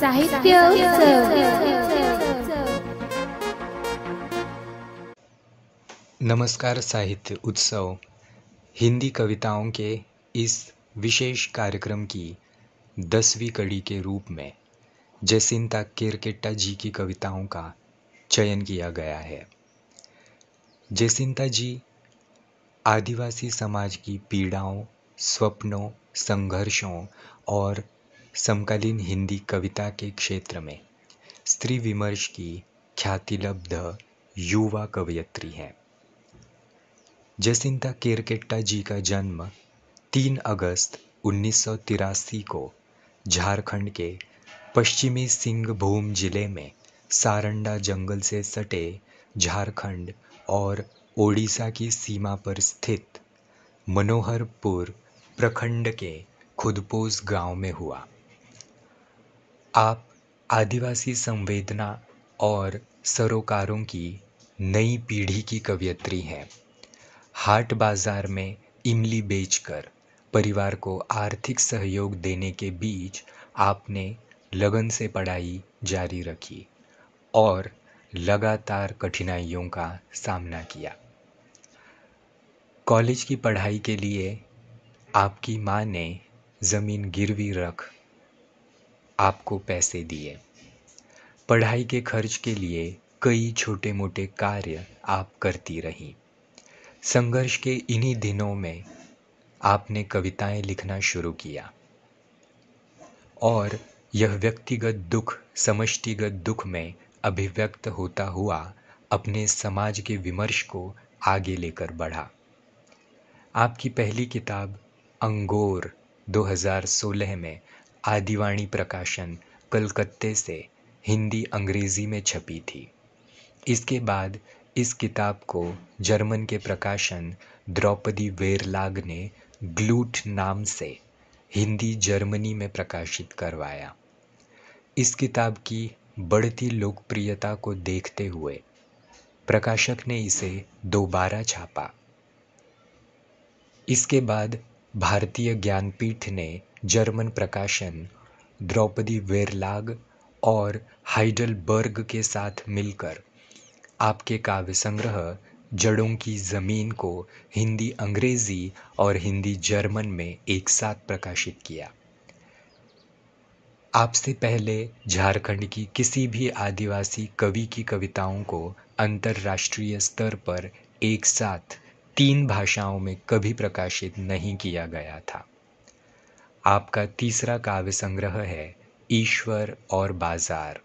साहित्य उत्सव। नमस्कार। साहित्य उत्सव हिंदी कविताओं के इस विशेष कार्यक्रम की 10वीं कड़ी के रूप में जसिंता केरकेट्टा जी की कविताओं का चयन किया गया है। जसिंता जी आदिवासी समाज की पीड़ाओं, स्वप्नों, संघर्षों और समकालीन हिंदी कविता के क्षेत्र में स्त्री विमर्श की ख्यातिलब्ध युवा कवयित्री हैं। जसिंता केरकेट्टा जी का जन्म 3 अगस्त 1983 को झारखंड के पश्चिमी सिंहभूम जिले में सारंडा जंगल से सटे झारखंड और ओडिशा की सीमा पर स्थित मनोहरपुर प्रखंड के खुदपोस गांव में हुआ। आप आदिवासी संवेदना और सरोकारों की नई पीढ़ी की कवयित्री हैं। हाट बाजार में इमली बेचकर परिवार को आर्थिक सहयोग देने के बीच आपने लगन से पढ़ाई जारी रखी और लगातार कठिनाइयों का सामना किया। कॉलेज की पढ़ाई के लिए आपकी माँ ने ज़मीन गिरवी रख आपको पैसे दिए। पढ़ाई के खर्च के लिए कई छोटे मोटे कार्य आप करती रहीं। संघर्ष के इन्हीं दिनों में आपने कविताएं लिखना शुरू किया और यह व्यक्तिगत दुख समष्टिगत दुख में अभिव्यक्त होता हुआ अपने समाज के विमर्श को आगे लेकर बढ़ा। आपकी पहली किताब अंगोर 2016 में आदिवाणी प्रकाशन कलकत्ते से हिंदी अंग्रेजी में छपी थी। इसके बाद इस किताब को जर्मन के प्रकाशन द्रौपदी वेरलाग ने ग्लूट नाम से हिंदी जर्मनी में प्रकाशित करवाया। इस किताब की बढ़ती लोकप्रियता को देखते हुए प्रकाशक ने इसे दोबारा छापा। इसके बाद भारतीय ज्ञानपीठ ने जर्मन प्रकाशन द्रौपदी वेरलाग और हाइडलबर्ग के साथ मिलकर आपके काव्य संग्रह जड़ों की ज़मीन को हिंदी अंग्रेज़ी और हिंदी जर्मन में एक साथ प्रकाशित किया। आपसे पहले झारखंड की किसी भी आदिवासी कवि की कविताओं को अंतर्राष्ट्रीय स्तर पर एक साथ 3 भाषाओं में कभी प्रकाशित नहीं किया गया था। आपका तीसरा काव्य संग्रह है ईश्वर और बाजार।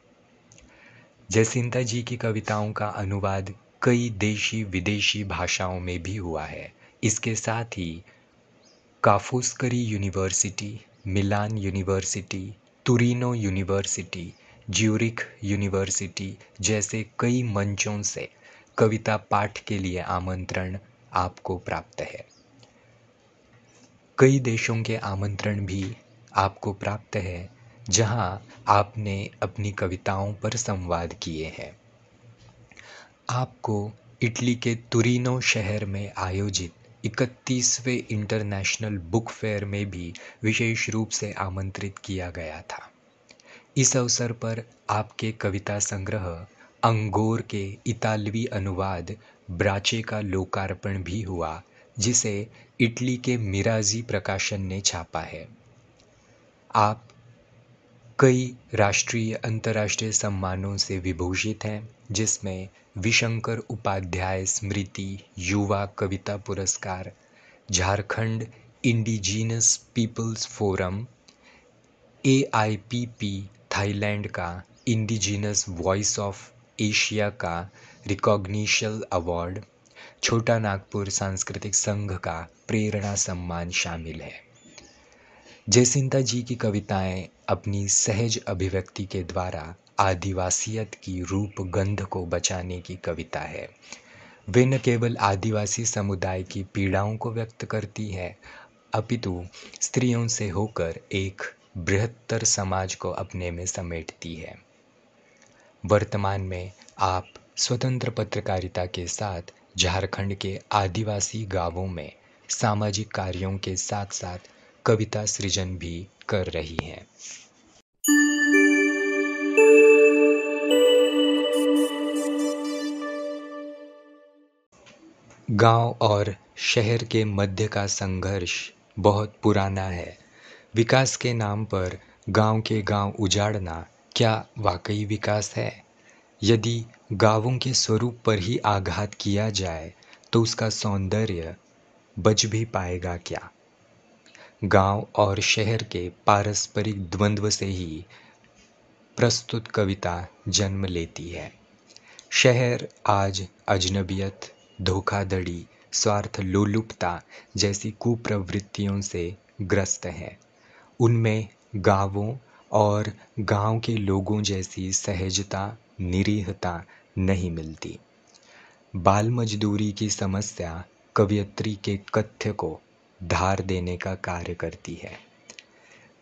जसिंता जी की कविताओं का अनुवाद कई देशी विदेशी भाषाओं में भी हुआ है। इसके साथ ही Ca' Foscari university, Milan university, Torino university, Zurich university जैसे कई मंचों से कविता पाठ के लिए आमंत्रण आपको प्राप्त है। कई देशों के आमंत्रण भी आपको प्राप्त है जहां आपने अपनी कविताओं पर संवाद किए हैं। आपको इटली के तुरिनो शहर में आयोजित 31वें इंटरनेशनल बुक फेयर में भी विशेष रूप से आमंत्रित किया गया था। इस अवसर पर आपके कविता संग्रह अंगोर के इतालवी अनुवाद ब्राचे का लोकार्पण भी हुआ, जिसे इटली के मिराजी प्रकाशन ने छापा है। आप कई राष्ट्रीय अंतर्राष्ट्रीय सम्मानों से विभूषित हैं, जिसमें विशंकर उपाध्याय स्मृति युवा कविता पुरस्कार, Jharkhand indigenous peoples forum, AIPP Thailand का इंडिजीनस वॉइस ऑफ एशिया का रिकॉग्निशन अवार्ड, छोटा नागपुर सांस्कृतिक संघ का प्रेरणा सम्मान शामिल है। जसिंता जी की कविताएं अपनी सहज अभिव्यक्ति के द्वारा आदिवासियत की रूप गंध को बचाने की कविता है। वे न केवल आदिवासी समुदाय की पीड़ाओं को व्यक्त करती है, अपितु स्त्रियों से होकर एक बृहत्तर समाज को अपने में समेटती है। वर्तमान में आप स्वतंत्र पत्रकारिता के साथ झारखंड के आदिवासी गांवों में सामाजिक कार्यों के साथ साथ कविता सृजन भी कर रही हैं। गांव और शहर के मध्य का संघर्ष बहुत पुराना है। विकास के नाम पर गांव के गांव उजाड़ना क्या वाकई विकास है? यदि गांवों के स्वरूप पर ही आघात किया जाए तो उसका सौंदर्य बच भी पाएगा क्या? गांव और शहर के पारस्परिक द्वंद्व से ही प्रस्तुत कविता जन्म लेती है। शहर आज अजनबियत, धोखाधड़ी, स्वार्थ लोलुपता जैसी कुप्रवृत्तियों से ग्रस्त है। उनमें गांवों और गांव के लोगों जैसी सहजता, निरीहता नहीं मिलती। बाल मजदूरी की समस्या कवयित्री के कथ्य को धार देने का कार्य करती है।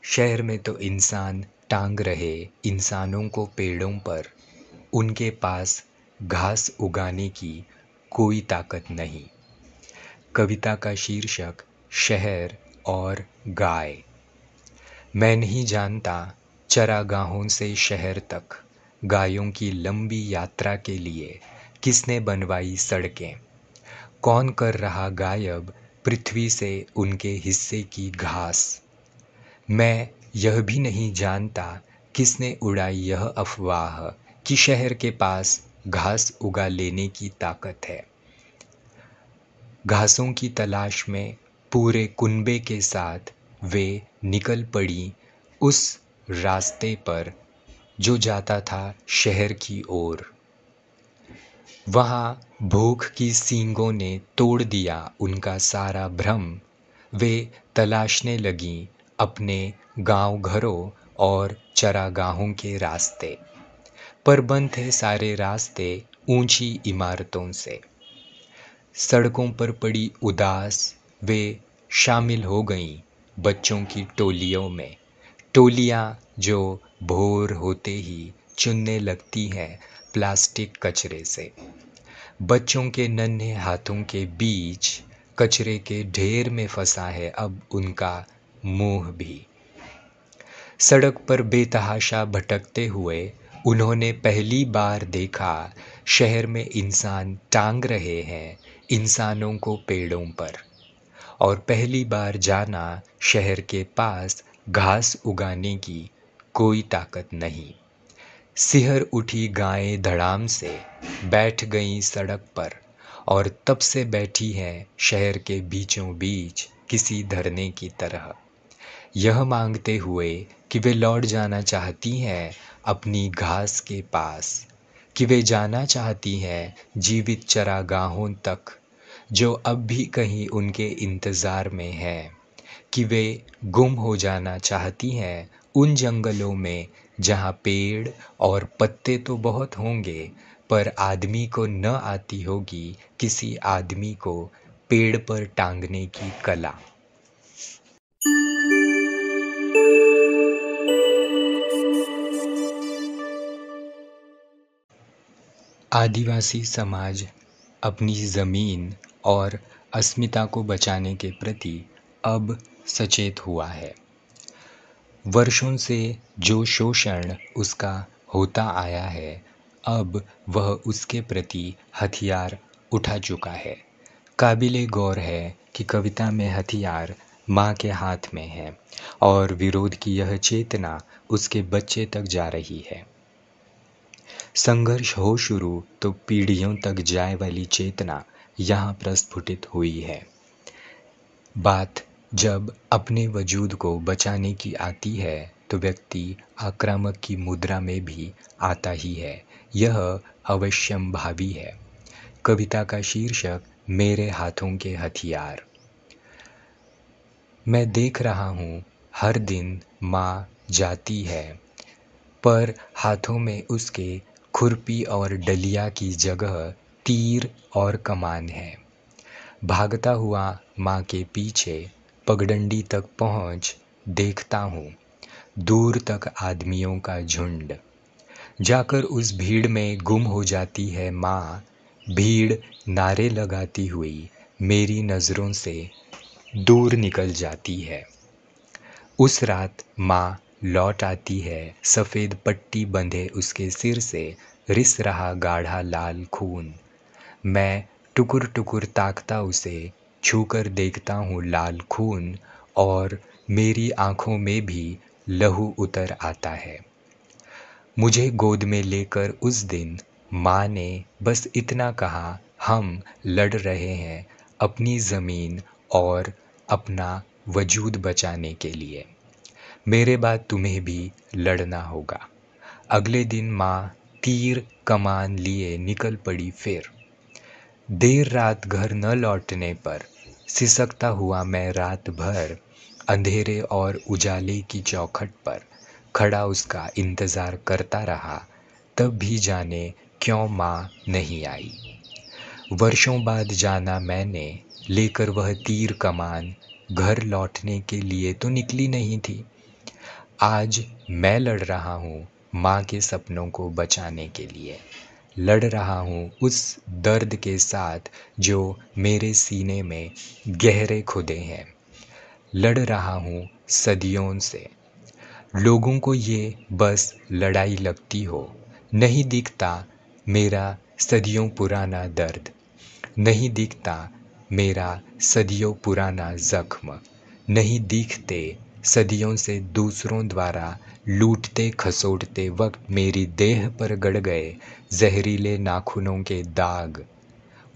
शहर में तो इंसान टांग रहे इंसानों को पेड़ों पर, उनके पास घास उगाने की कोई ताकत नहीं। कविता का शीर्षक शहर और गाय। मैं नहीं जानता चरागाहों से शहर तक गायों की लंबी यात्रा के लिए किसने बनवाई सड़कें। कौन कर रहा गायब पृथ्वी से उनके हिस्से की घास। मैं यह भी नहीं जानता किसने उड़ाई यह अफवाह कि शहर के पास घास उगा लेने की ताकत है। घासों की तलाश में पूरे कुनबे के साथ वे निकल पड़ी उस रास्ते पर जो जाता था शहर की ओर। वहाँ भूख की सींगों ने तोड़ दिया उनका सारा भ्रम। वे तलाशने लगीं अपने गांव घरों और चरागाहों के रास्ते, पर बंद थे सारे रास्ते ऊंची इमारतों से। सड़कों पर पड़ी उदास वे शामिल हो गईं बच्चों की टोलियों में। टोलियां जो भोर होते ही चुनने लगती हैं प्लास्टिक कचरे से। बच्चों के नन्हे हाथों के बीच कचरे के ढेर में फंसा है अब उनका मुंह भी। सड़क पर बेतहाशा भटकते हुए उन्होंने पहली बार देखा शहर में इंसान टांग रहे हैं इंसानों को पेड़ों पर। और पहली बार जाना शहर के पास घास उगाने की कोई ताकत नहीं। सिहर उठी गायें धड़ाम से बैठ गईं सड़क पर, और तब से बैठी हैं शहर के बीचों बीच किसी धरने की तरह, यह मांगते हुए कि वे लौट जाना चाहती हैं अपनी घास के पास, कि वे जाना चाहती हैं जीवित चरागाहों तक जो अब भी कहीं उनके इंतज़ार में हैं, कि वे गुम हो जाना चाहती हैं उन जंगलों में जहाँ पेड़ और पत्ते तो बहुत होंगे पर आदमी को न आती होगी किसी आदमी को पेड़ पर टांगने की कला। आदिवासी समाज अपनी ज़मीन और अस्मिता को बचाने के प्रति अब सचेत हुआ है। वर्षों से जो शोषण उसका होता आया है अब वह उसके प्रति हथियार उठा चुका है। काबिले गौर है कि कविता में हथियार माँ के हाथ में है और विरोध की यह चेतना उसके बच्चे तक जा रही है। संघर्ष हो शुरू तो पीढ़ियों तक जाए वाली चेतना यहाँ प्रस्फुटित हुई है। बात जब अपने वजूद को बचाने की आती है तो व्यक्ति आक्रामक की मुद्रा में भी आता ही है। यह अवश्यंभावी है। कविता का शीर्षक मेरे हाथों के हथियार। मैं देख रहा हूँ हर दिन माँ जाती है, पर हाथों में उसके खुरपी और डलिया की जगह तीर और कमान है। भागता हुआ माँ के पीछे पगडंडी तक पहुँच देखता हूँ दूर तक आदमियों का झुंड। जाकर उस भीड़ में गुम हो जाती है माँ। भीड़ नारे लगाती हुई मेरी नज़रों से दूर निकल जाती है। उस रात माँ लौट आती है, सफ़ेद पट्टी बंधे उसके सिर से रिस रहा गाढ़ा लाल खून। मैं टुकुर टुकुर ताकता उसे, छूकर देखता हूँ लाल खून, और मेरी आंखों में भी लहू उतर आता है। मुझे गोद में लेकर उस दिन माँ ने बस इतना कहा, हम लड़ रहे हैं अपनी ज़मीन और अपना वजूद बचाने के लिए। मेरे बाद तुम्हें भी लड़ना होगा। अगले दिन माँ तीर कमान लिए निकल पड़ी फिर। देर रात घर न लौटने पर सिसकता हुआ मैं रात भर अंधेरे और उजाले की चौखट पर खड़ा उसका इंतज़ार करता रहा। तब भी जाने क्यों माँ नहीं आई। वर्षों बाद जाना मैंने, लेकर वह तीर कमान। घर लौटने के लिए तो निकली नहीं थी। आज मैं लड़ रहा हूँ माँ के सपनों को बचाने के लिए। लड़ रहा हूँ उस दर्द के साथ जो मेरे सीने में गहरे खुदे हैं। लड़ रहा हूँ सदियों से। लोगों को ये बस लड़ाई लगती हो, नहीं दिखता मेरा सदियों पुराना दर्द, नहीं दिखता मेरा सदियों पुराना जख्म, नहीं दिखते सदियों से दूसरों द्वारा लूटते खसोटते वक्त मेरी देह पर गड़ गए जहरीले नाखूनों के दाग।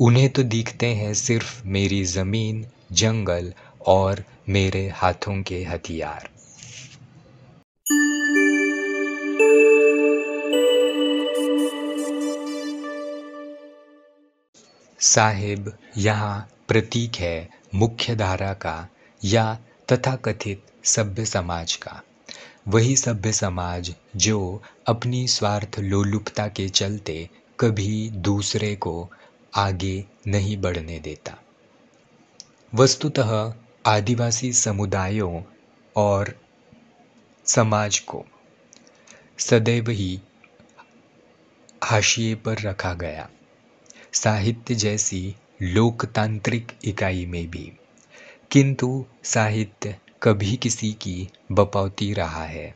उन्हें तो दिखते हैं सिर्फ मेरी ज़मीन, जंगल और मेरे हाथों के हथियार। साहिब यहाँ प्रतीक है मुख्य धारा का या तथाकथित सभ्य समाज का। वही सभ्य समाज जो अपनी स्वार्थ लोलुपता के चलते कभी दूसरे को आगे नहीं बढ़ने देता। वस्तुतः आदिवासी समुदायों और समाज को सदैव ही हाशिए पर रखा गया, साहित्य जैसी लोकतांत्रिक इकाई में भी। किंतु साहित्य कभी किसी की बपौती रहा है।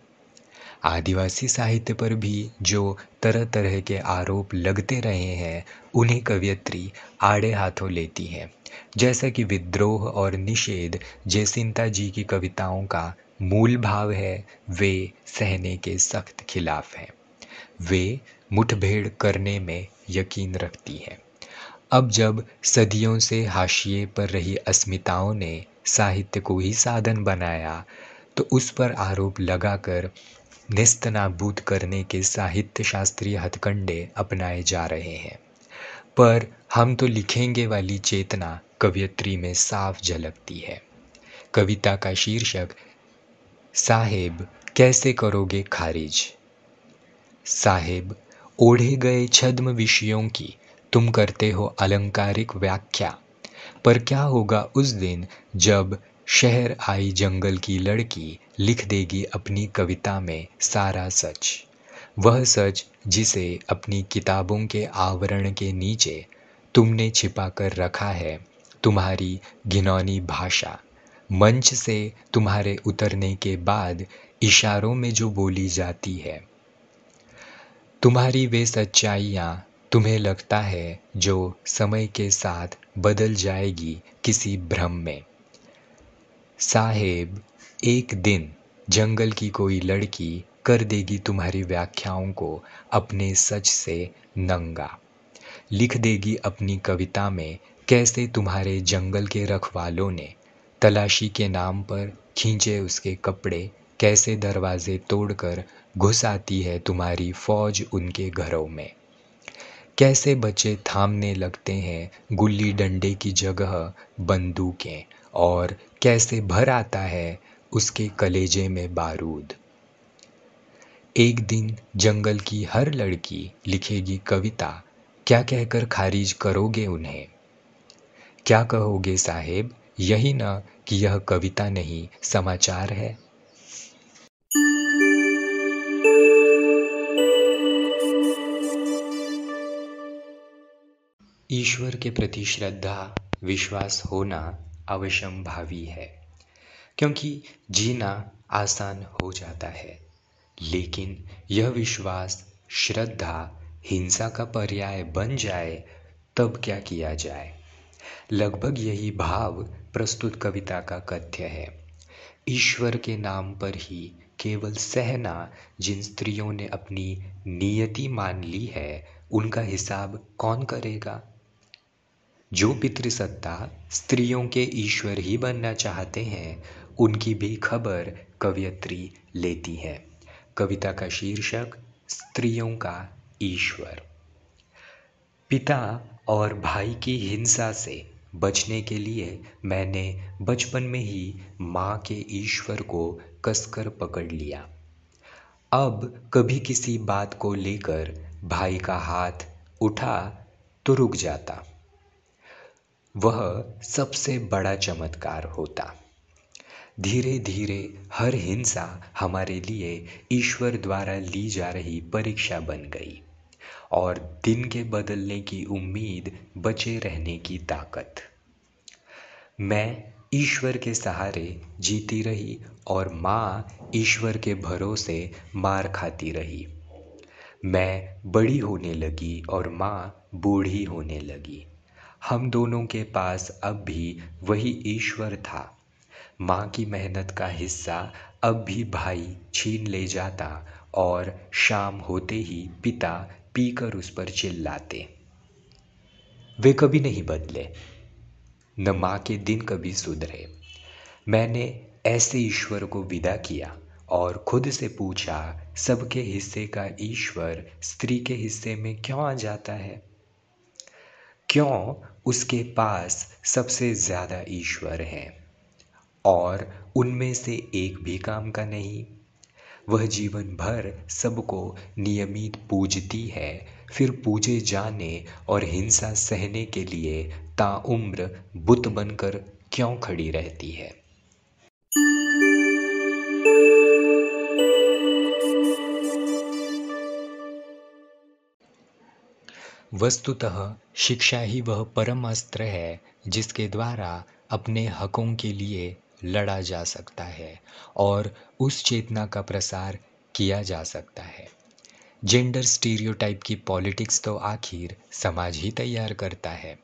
आदिवासी साहित्य पर भी जो तरह तरह के आरोप लगते रहे हैं, उन्हें कवयित्री आड़े हाथों लेती हैं। जैसा कि विद्रोह और निषेध जयसिंता जी की कविताओं का मूल भाव है, वे सहने के सख्त खिलाफ हैं। वे मुठभेड़ करने में यकीन रखती हैं। अब जब सदियों से हाशिए पर रही अस्मिताओं ने साहित्य को ही साधन बनाया, तो उस पर आरोप लगाकर नेस्तनाबूद करने के साहित्य शास्त्रीय हथकंडे अपनाए जा रहे हैं। पर हम तो लिखेंगे वाली चेतना कवयित्री में साफ झलकती है। कविता का शीर्षक, साहेब कैसे करोगे खारिज। साहेब, ओढ़े गए छद्म विषयों की तुम करते हो अलंकारिक व्याख्या। पर क्या होगा उस दिन जब शहर आई जंगल की लड़की लिख देगी अपनी कविता में सारा सच, वह सच जिसे अपनी किताबों के आवरण के नीचे तुमने छिपा कर रखा है। तुम्हारी घिनौनी भाषा मंच से तुम्हारे उतरने के बाद इशारों में जो बोली जाती है। तुम्हारी वे सच्चाइयाँ तुम्हें लगता है जो समय के साथ बदल जाएगी किसी भ्रम में। साहेब, एक दिन जंगल की कोई लड़की कर देगी तुम्हारी व्याख्याओं को अपने सच से नंगा। लिख देगी अपनी कविता में कैसे तुम्हारे जंगल के रखवालों ने तलाशी के नाम पर खींचे उसके कपड़े, कैसे दरवाजे तोड़कर घुस आती है तुम्हारी फौज उनके घरों में। कैसे बच्चे थामने लगते हैं गुल्ली डंडे की जगह बंदूकें, और कैसे भर आता है उसके कलेजे में बारूद। एक दिन जंगल की हर लड़की लिखेगी कविता, क्या कहकर खारिज करोगे उन्हें। क्या कहोगे साहेब, यही ना कि यह कविता नहीं समाचार है। ईश्वर के प्रति श्रद्धा विश्वास होना अवश्यम भावी है, क्योंकि जीना आसान हो जाता है। लेकिन यह विश्वास श्रद्धा हिंसा का पर्याय बन जाए तब क्या किया जाए। लगभग यही भाव प्रस्तुत कविता का कथ्य है। ईश्वर के नाम पर ही केवल सहना जिन स्त्रियों ने अपनी नियति मान ली है, उनका हिसाब कौन करेगा। जो पितृसत्ता स्त्रियों के ईश्वर ही बनना चाहते हैं, उनकी भी खबर कवयित्री लेती है। कविता का शीर्षक स्त्रियों का ईश्वर। पिता और भाई की हिंसा से बचने के लिए मैंने बचपन में ही माँ के ईश्वर को कसकर पकड़ लिया। अब कभी किसी बात को लेकर भाई का हाथ उठा तो रुक जाता। वह सबसे बड़ा चमत्कार होता। धीरे धीरे हर हिंसा हमारे लिए ईश्वर द्वारा ली जा रही परीक्षा बन गई, और दिन के बदलने की उम्मीद, बचे रहने की ताकत। मैं ईश्वर के सहारे जीती रही और माँ ईश्वर के भरोसे मार खाती रही। मैं बड़ी होने लगी और माँ बूढ़ी होने लगी। हम दोनों के पास अब भी वही ईश्वर था। माँ की मेहनत का हिस्सा अब भी भाई छीन ले जाता और शाम होते ही पिता पीकर उस पर चिल्लाते। वे कभी नहीं बदले, न माँ के दिन कभी सुधरे। मैंने ऐसे ईश्वर को विदा किया और खुद से पूछा, सबके हिस्से का ईश्वर स्त्री के हिस्से में क्यों आ जाता है? क्यों उसके पास सबसे ज़्यादा ईश्वर हैं और उनमें से एक भी काम का नहीं? वह जीवन भर सबको नियमित पूजती है, फिर पूजे जाने और हिंसा सहने के लिए ताउम्र बुत बनकर क्यों खड़ी रहती है? वस्तुतः शिक्षा ही वह परम अस्त्र है जिसके द्वारा अपने हकों के लिए लड़ा जा सकता है और उस चेतना का प्रसार किया जा सकता है। जेंडर स्टीरियोटाइप की पॉलिटिक्स तो आखिर समाज ही तैयार करता है।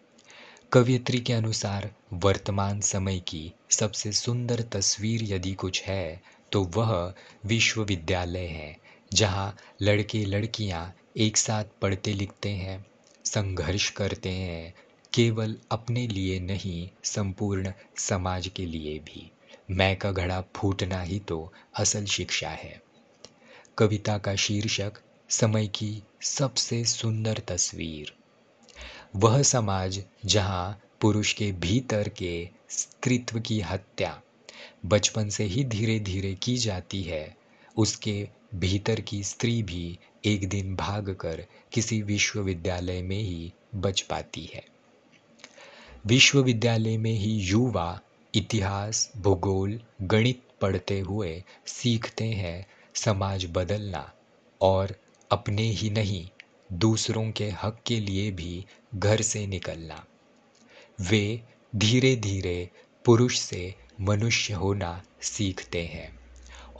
कवयित्री के अनुसार वर्तमान समय की सबसे सुंदर तस्वीर यदि कुछ है तो वह विश्वविद्यालय है, जहाँ लड़के लड़कियाँ एक साथ पढ़ते लिखते हैं, संघर्ष करते हैं, केवल अपने लिए नहीं, संपूर्ण समाज के लिए भी। मैं का घड़ा फूटना ही तो असल शिक्षा है। कविता का शीर्षक समय की सबसे सुंदर तस्वीर। वह समाज जहाँ पुरुष के भीतर के स्त्रीत्व की हत्या बचपन से ही धीरे धीरे की जाती है, उसके भीतर की स्त्री भी एक दिन भागकर किसी विश्वविद्यालय में ही बच पाती है। विश्वविद्यालय में ही युवा इतिहास, भूगोल, गणित पढ़ते हुए सीखते हैं समाज बदलना और अपने ही नहीं, दूसरों के हक के लिए भी घर से निकलना। वे धीरे धीरे पुरुष से मनुष्य होना सीखते हैं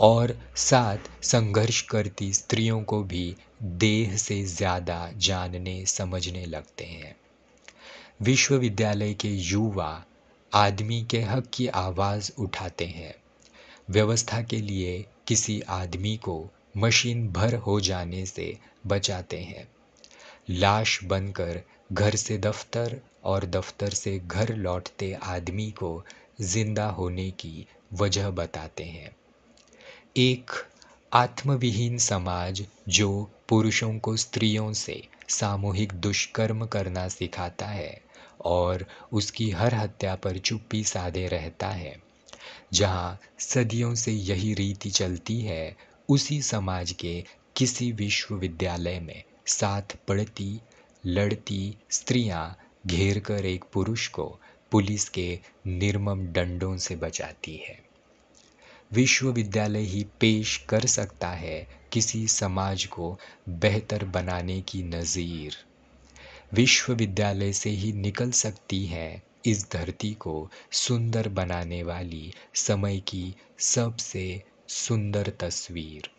और साथ संघर्ष करती स्त्रियों को भी देह से ज़्यादा जानने समझने लगते हैं। विश्वविद्यालय के युवा आदमी के हक की आवाज़ उठाते हैं, व्यवस्था के लिए किसी आदमी को मशीन भर हो जाने से बचाते हैं, लाश बनकर घर से दफ्तर और दफ्तर से घर लौटते आदमी को जिंदा होने की वजह बताते हैं। एक आत्मविहीन समाज जो पुरुषों को स्त्रियों से सामूहिक दुष्कर्म करना सिखाता है और उसकी हर हत्या पर चुप्पी साधे रहता है, जहाँ सदियों से यही रीति चलती है, उसी समाज के किसी विश्वविद्यालय में साथ पढ़ती लड़ती स्त्रियां घेर कर एक पुरुष को पुलिस के निर्मम दंडों से बचाती है। विश्वविद्यालय ही पेश कर सकता है किसी समाज को बेहतर बनाने की नज़ीर। विश्वविद्यालय से ही निकल सकती है इस धरती को सुंदर बनाने वाली समय की सबसे सुंदर तस्वीर।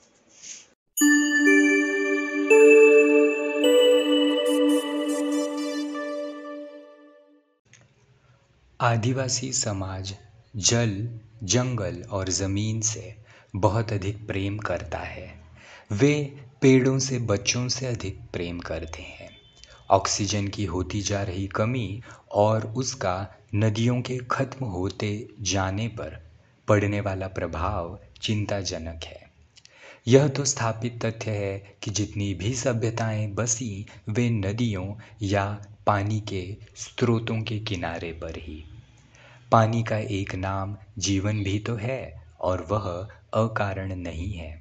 आदिवासी समाज जल, जंगल और ज़मीन से बहुत अधिक प्रेम करता है। वे पेड़ों से बच्चों से अधिक प्रेम करते हैं। ऑक्सीजन की होती जा रही कमी और उसका नदियों के खत्म होते जाने पर पड़ने वाला प्रभाव चिंताजनक है। यह तो स्थापित तथ्य है कि जितनी भी सभ्यताएं बसी वे नदियों या पानी के स्रोतों के किनारे पर ही। पानी का एक नाम जीवन भी तो है और वह अकारण नहीं है।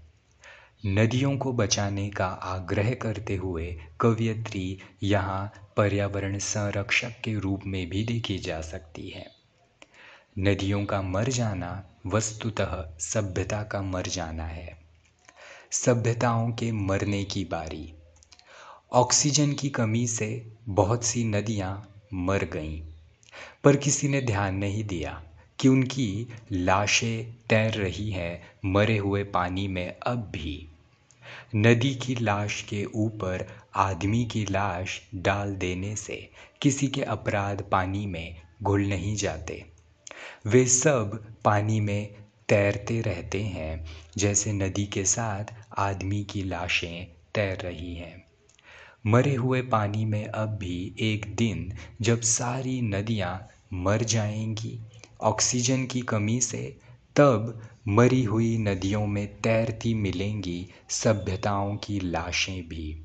नदियों को बचाने का आग्रह करते हुए कवयित्री यहाँ पर्यावरण संरक्षक के रूप में भी देखी जा सकती है। नदियों का मर जाना वस्तुतः सभ्यता का मर जाना है। सभ्यताओं के मरने की बारी। ऑक्सीजन की कमी से बहुत सी नदियाँ मर गईं, पर किसी ने ध्यान नहीं दिया कि उनकी लाशें तैर रही हैं मरे हुए पानी में अब भी। नदी की लाश के ऊपर आदमी की लाश डाल देने से किसी के अपराध पानी में घुल नहीं जाते। वे सब पानी में तैरते रहते हैं जैसे नदी के साथ आदमी की लाशें तैर रही हैं। मरे हुए पानी में अब भी एक दिन जब सारी नदियाँ मर जाएंगी ऑक्सीजन की कमी से, तब मरी हुई नदियों में तैरती मिलेंगी सभ्यताओं की लाशें भी।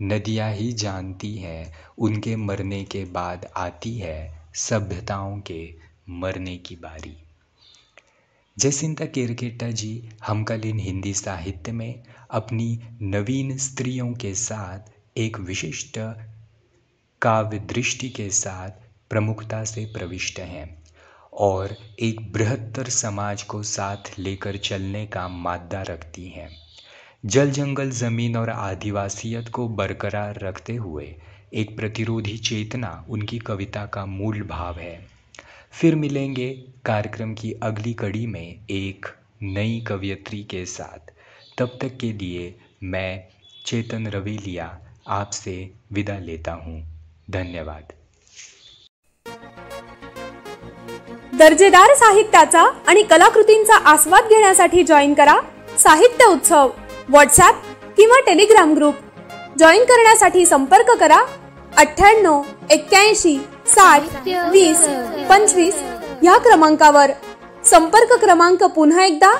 नदियाँ ही जानती हैं उनके मरने के बाद आती है सभ्यताओं के मरने की बारी। जयसिंता केरकेट्टा जी समकालीन हिंदी साहित्य में अपनी नवीन स्त्रियों के साथ एक विशिष्ट काव्य दृष्टि के साथ प्रमुखता से प्रविष्ट हैं और एक बृहत्तर समाज को साथ लेकर चलने का माद्दा रखती हैं। जल, जंगल, ज़मीन और आदिवासियत को बरकरार रखते हुए एक प्रतिरोधी चेतना उनकी कविता का मूल भाव है। फिर मिलेंगे कार्यक्रम की अगली कड़ी में एक नई कवयित्री के साथ। तब तक के लिए मैं चेतन रवेलिया आपसे विदा लेता हूँ। धन्यवाद। दर्जेदार साहित्याचा आणि कलाकृतींचा आस्वाद घेण्यासाठी जॉईन करा साहित्य उत्सव व्हॉट्सॲप किंवा टेलिग्राम ग्रुप। जॉईन करण्यासाठी संपर्क करा 98 81 60 20 25 या क्रमांकावर। संपर्क क्रमांक पुन्हा एकदा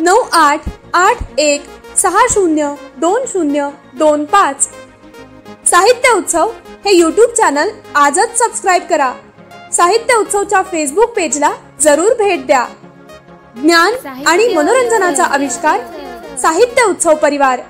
9881 60 20 25। साहित्य उत्सव हे यूट्यूब चॅनल आजच सबस्क्राइब करा। साहित्य उत्सवच्या फेसबुक पेजला जरूर भेट द्या। ज्ञान आणि मनोरंजनाचा आविष्कार साहित्य उत्सव परिवार।